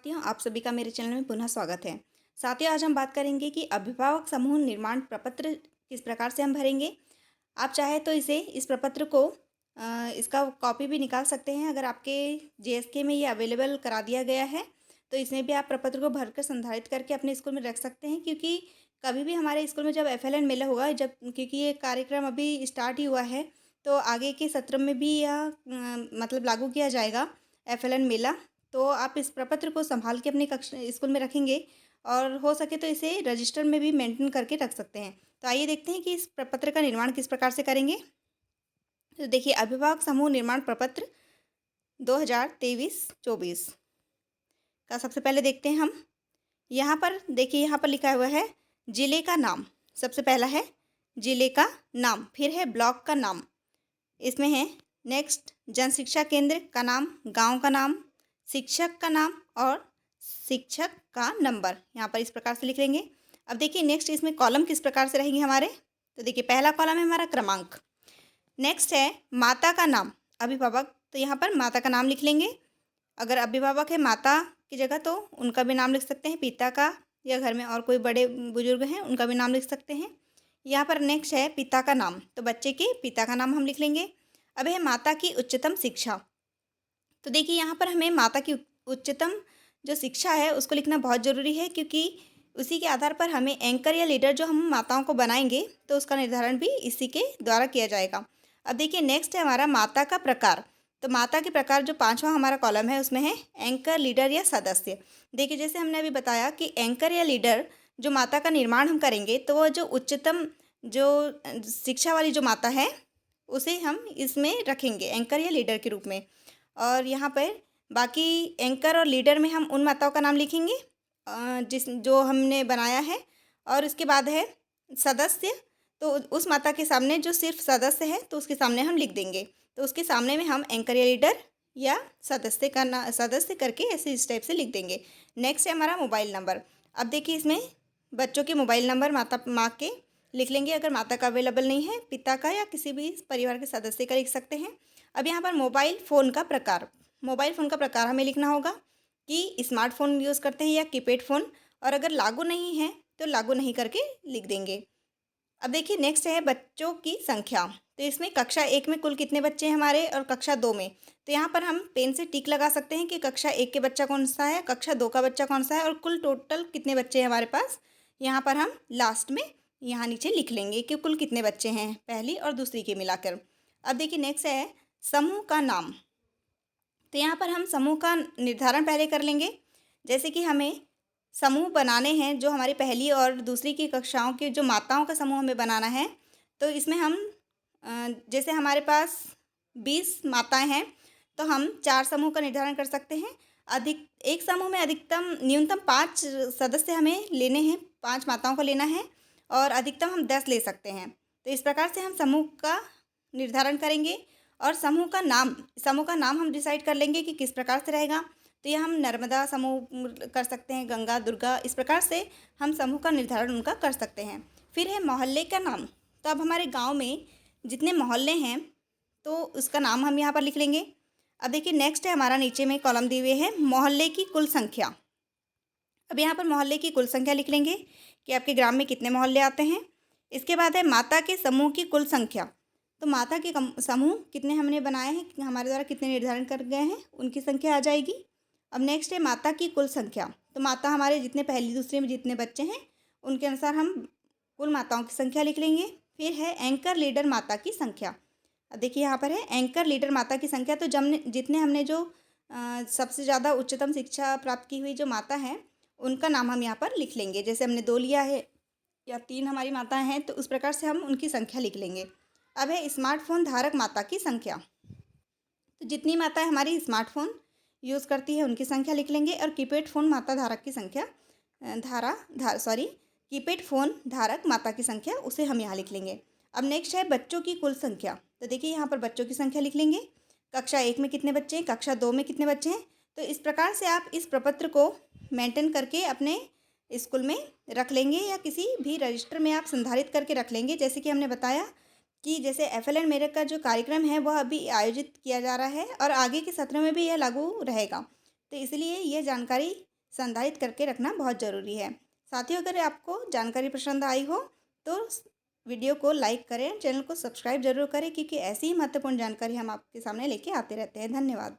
साथियों, आप सभी का मेरे चैनल में पुनः स्वागत है। साथियों, आज हम बात करेंगे कि अभिभावक समूह निर्माण प्रपत्र किस प्रकार से हम भरेंगे। आप चाहे तो इस प्रपत्र को इसका कॉपी भी निकाल सकते हैं। अगर आपके जेएसके में ये अवेलेबल करा दिया गया है तो इसमें भी आप प्रपत्र को भरकर संधारित करके अपने स्कूल में रख सकते हैं, क्योंकि कभी भी हमारे स्कूल में जब एफएलएन मेला होगा, जब क्योंकि ये कार्यक्रम अभी स्टार्ट ही हुआ है, तो आगे के सत्र में भी यह मतलब लागू किया जाएगा एफएलएन मेला। तो आप इस प्रपत्र को संभाल के अपने स्कूल में रखेंगे और हो सके तो इसे रजिस्टर में भी मेंटेन करके रख सकते हैं। तो आइए देखते हैं कि इस प्रपत्र का निर्माण किस प्रकार से करेंगे। तो देखिए, अभिभावक समूह निर्माण प्रपत्र 2023-24 का सबसे पहले देखते हैं हम। यहाँ पर देखिए, यहाँ पर लिखा हुआ है जिले का नाम। सबसे पहला है जिले का नाम, फिर है ब्लॉक का नाम, इसमें है नेक्स्ट जन शिक्षा केंद्र का नाम, गांव का नाम, शिक्षक का नाम और शिक्षक का नंबर। यहाँ पर इस प्रकार से लिख लेंगे। अब देखिए नेक्स्ट इसमें कॉलम किस प्रकार से रहेंगे हमारे। तो देखिए, पहला कॉलम है हमारा क्रमांक। नेक्स्ट है माता का नाम, अभिभावक, तो यहाँ पर माता का नाम लिख लेंगे। अगर अभिभावक है माता की जगह तो उनका भी नाम लिख सकते हैं, पिता का, या घर में और कोई बड़े बुजुर्ग हैं उनका भी नाम लिख सकते हैं। यहाँ पर नेक्स्ट है पिता का नाम, तो बच्चे के पिता का नाम हम लिख लेंगे। अब है माता की उच्चतम शिक्षा। तो देखिए, यहाँ पर हमें माता की उच्चतम जो शिक्षा है उसको लिखना बहुत ज़रूरी है, क्योंकि उसी के आधार पर हमें एंकर या लीडर जो हम माताओं को बनाएंगे तो उसका निर्धारण भी इसी के द्वारा किया जाएगा। अब देखिए नेक्स्ट है हमारा माता का प्रकार। तो माता के प्रकार जो पांचवा हमारा कॉलम है उसमें है एंकर, लीडर या सदस्य। देखिए, जैसे हमने अभी बताया कि एंकर या लीडर जो माता का निर्माण हम करेंगे, तो वह जो उच्चतम जो शिक्षा वाली जो माता है उसे हम इसमें रखेंगे एंकर या लीडर के रूप में। और यहाँ पर बाकी एंकर और लीडर में हम उन माताओं का नाम लिखेंगे जिस जो हमने बनाया है। और उसके बाद है सदस्य, तो उस माता के सामने जो सिर्फ सदस्य है तो उसके सामने हम लिख देंगे। तो उसके सामने में हम एंकर या लीडर या सदस्य करके ऐसे इस टाइप से लिख देंगे। नेक्स्ट है हमारा मोबाइल नंबर। अब देखिए, इसमें बच्चों के मोबाइल नंबर माँ के लिख लेंगे। अगर माता का अवेलेबल नहीं है, पिता का या किसी भी परिवार के सदस्य का लिख सकते हैं। अब यहाँ पर मोबाइल फ़ोन का प्रकार, मोबाइल फ़ोन का प्रकार हमें लिखना होगा कि स्मार्टफोन यूज़ करते हैं या कीपैड फ़ोन, और अगर लागू नहीं है तो लागू नहीं करके लिख देंगे। अब देखिए नेक्स्ट है बच्चों की संख्या। तो इसमें कक्षा 1 में कुल कितने बच्चे हैं हमारे और कक्षा 2 में। तो यहाँ पर हम पेन से टिक लगा सकते हैं कि कक्षा 1 के बच्चा कौन सा है, कक्षा 2 का बच्चा कौन सा है और कुल टोटल कितने बच्चे हैं हमारे पास। यहाँ पर हम लास्ट में यहाँ नीचे लिख लेंगे कि कुल कितने बच्चे हैं पहली और दूसरी के मिलाकर। अब देखिए नेक्स्ट है समूह का नाम। तो यहाँ पर हम समूह का निर्धारण पहले कर लेंगे। जैसे कि हमें समूह बनाने हैं जो हमारी पहली और दूसरी की कक्षाओं की जो माताओं का समूह हमें बनाना है। तो इसमें हम जैसे हमारे पास 20 माताएं हैं तो हम 4 समूह का निर्धारण कर सकते हैं। एक समूह में न्यूनतम 5 सदस्य हमें लेने हैं, 5 माताओं को लेना है और अधिकतम हम 10 ले सकते हैं। तो इस प्रकार से हम समूह का निर्धारण करेंगे और समूह का नाम हम डिसाइड कर लेंगे कि किस प्रकार से रहेगा। तो यह हम नर्मदा समूह कर सकते हैं, गंगा, दुर्गा, इस प्रकार से हम समूह का निर्धारण उनका कर सकते हैं। फिर है मोहल्ले का नाम। तो अब हमारे गांव में जितने मोहल्ले हैं तो उसका नाम हम यहाँ पर लिख लेंगे। अब देखिए नेक्स्ट है हमारा नीचे में कॉलम दिए हुए हैं मोहल्ले की कुल संख्या। अब यहाँ पर मोहल्ले की कुल संख्या लिख लेंगे कि आपके ग्राम में कितने मोहल्ले आते हैं। इसके बाद है माता के समूह की कुल संख्या। तो माता के समूह कितने हमने बनाए हैं, हमारे द्वारा कितने निर्धारण कर गए हैं, उनकी संख्या आ जाएगी। अब नेक्स्ट है माता की कुल संख्या। तो माता हमारे जितने पहली दूसरे में जितने बच्चे हैं उनके अनुसार हम कुल माताओं की संख्या लिख लेंगे। फिर है एंकर लीडर माता की संख्या। अब देखिए यहाँ पर है एंकर लीडर माता की संख्या। तो जितने हमने जो सबसे ज़्यादा उच्चतम शिक्षा प्राप्त की हुई जो माता हैं उनका नाम हम यहाँ पर लिख लेंगे। जैसे हमने 2 लिया है या 3 हमारी माताएं हैं तो उस प्रकार से हम उनकी संख्या लिख लेंगे। अब है स्मार्टफोन धारक माता की संख्या। तो जितनी माताएं हमारी स्मार्टफोन यूज़ करती है उनकी संख्या लिख लेंगे और कीपैड फ़ोन माता धारक की संख्या कीपैड फ़ोन धारक माता की संख्या उसे हम यहाँ लिख लेंगे। अब नेक्स्ट है बच्चों की कुल संख्या। तो देखिए यहाँ पर बच्चों की संख्या लिख लेंगे, कक्षा 1 में कितने बच्चे हैं, कक्षा 2 में कितने बच्चे हैं। तो इस प्रकार से आप इस प्रपत्र को मेंटेन करके अपने स्कूल में रख लेंगे या किसी भी रजिस्टर में आप संधारित करके रख लेंगे। जैसे कि हमने बताया कि जैसे एफएलएन मेरठ का जो कार्यक्रम है वह अभी आयोजित किया जा रहा है और आगे के सत्र में भी यह लागू रहेगा। तो इसलिए यह जानकारी संधारित करके रखना बहुत ज़रूरी है। साथियों, अगर आपको जानकारी पसंद आई हो तो वीडियो को लाइक करें, चैनल को सब्सक्राइब जरूर करें, क्योंकि ऐसी ही महत्वपूर्ण जानकारी हम आपके सामने लेके आते रहते हैं। धन्यवाद।